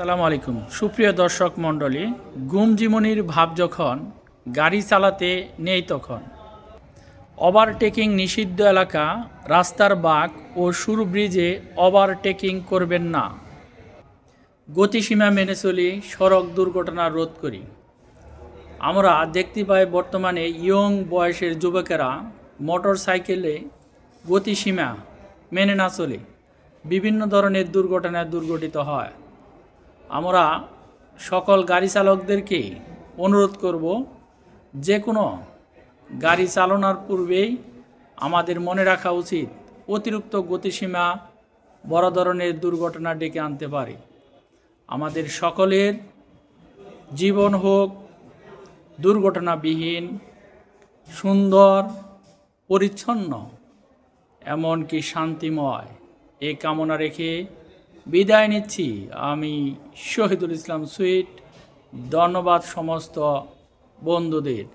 আসসালামু আলাইকুম সুপ্রিয় দর্শক মণ্ডলী। গুম জীবনীর ভাব যখন গাড়ি চালাতে নেই তখন ওভারটেকিং নিষিদ্ধ এলাকা, রাস্তার বাঁক ও সরু ব্রিজে ওভারটেকিং করবেন না। গতিসীমা মেনে চলি, সড়ক দুর্ঘটনা রোধ করি। আমরা দেখতে পাই বর্তমানে ইয়ং বয়সের যুবকেরা মোটর সাইকেলে গতিসীমা মেনে না চলে বিভিন্ন ধরনের দুর্ঘটনায় দুর্ঘটিত হয়। আমরা সকল গাড়ি চালকদেরকে অনুরোধ করব, যে কোনো গাড়ি চালানোর পূর্বেই আমাদের মনে রাখা উচিত অতিরিক্ত গতিসীমা বড় ধরনের দুর্ঘটনা ডেকে আনতে পারে। আমাদের সকলের জীবন হোক দুর্ঘটনাবিহীন, সুন্দর, পরিচ্ছন্ন, এমনকি শান্তিময়, এই কামনা রেখে বিদায় নিচ্ছি। আমি শহীদুল ইসলাম সুইট। ধন্যবাদ সমস্ত বন্ধুদের।